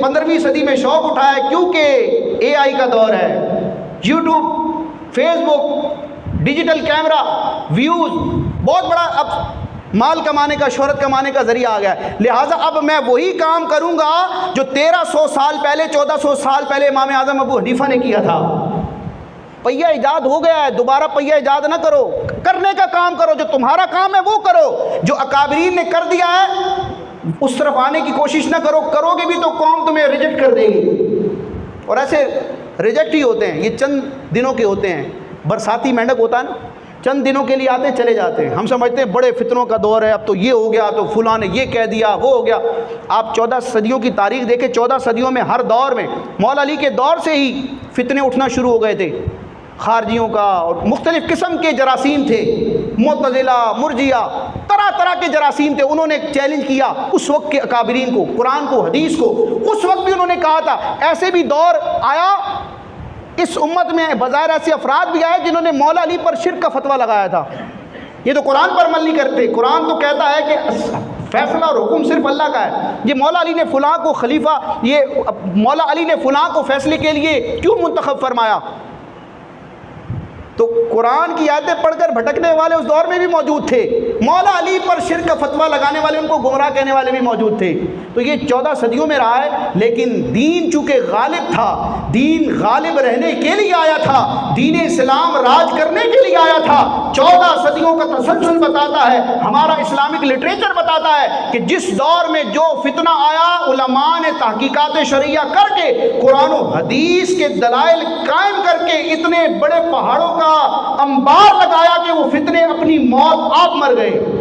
15ویں صدی میں شوق اٹھا ہے کیونکہ اے آئی کا دور ہے، یوٹیوب، فیس بک، ڈیجیٹل کیمرہ، ویوز، بہت بڑا اب مال کمانے کا، شہرت کمانے کا ذریعہ آ گیا ہے۔ لہٰذا اب میں وہی کام کروں گا جو 1300 سال پہلے، 1400 سال پہلے امام اعظم ابو حنیفہ نے کیا تھا۔ پہیہ ایجاد ہو گیا ہے، دوبارہ پہیہ ایجاد نہ کرو، کرنے کا کام کرو، جو تمہارا کام ہے وہ کرو، جو اکابرین نے کر دیا ہے اس طرف آنے کی کوشش نہ کرو، کرو گے بھی تو قوم تمہیں ریجیکٹ کر دے گی، اور ایسے ریجیکٹ ہی ہوتے ہیں، یہ چند دنوں کے ہوتے ہیں، برساتی مینڈک ہوتا ہے نا، چند دنوں کے لیے آتے چلے جاتے ہیں، ہم سمجھتے ہیں بڑے فتنوں کا دور ہے، اب تو یہ ہو گیا، تو فلاں نے یہ کہہ دیا، وہ ہو گیا۔ آپ 14 صدیوں کی تاریخ دیکھیں، 14 صدیوں میں ہر دور میں، مولا علی کے دور سے ہی فتنے اٹھنا شروع ہو گئے تھے، خارجیوں کا، اور مختلف قسم کے جراثیم تھے، معتزلہ، مرجیہ، طرح طرح کے جراثیم تھے۔ انہوں نے چیلنج کیا اس وقت کے اکابرین کو، قرآن کو، حدیث کو، اس وقت بھی انہوں نے کہا تھا۔ ایسے بھی دور آیا اس امت میں، بظاہر ایسے افراد بھی آئے جنہوں نے مولا علی پر شرک کا فتویٰ لگایا تھا، یہ تو قرآن پر عمل نہیں کرتے، قرآن تو کہتا ہے کہ فیصلہ اور حکم صرف اللہ کا ہے، یہ مولا علی نے فلاں کو خلیفہ، یہ مولا علی نے فلاں کو فیصلے کے لیے کیوں منتخب فرمایا؟ تو قرآن کی آیتیں پڑھ کر بھٹکنے والے اس دور میں بھی موجود تھے، مولا علی پر شرک کا فتویٰ لگانے والے، ان کو گمراہ کہنے والے بھی موجود تھے۔ تو یہ 14 صدیوں میں رہا ہے، لیکن دین چونکہ غالب تھا، دین غالب رہنے کے لیے آیا تھا، دین اسلام راج کرنے کے لیے آیا تھا۔ 14 صدیوں کا تسلسل بتاتا ہے، ہمارا اسلامک لٹریچر بتاتا ہے کہ جس دور میں جو فتنہ آیا، علماء نے تحقیقات شرعیہ کر کے، قرآن و حدیث کے دلائل قائم کر کے اتنے بڑے پہاڑوں کا انبار لگایا کہ وہ فتنے اپنی موت آپ مر گئے۔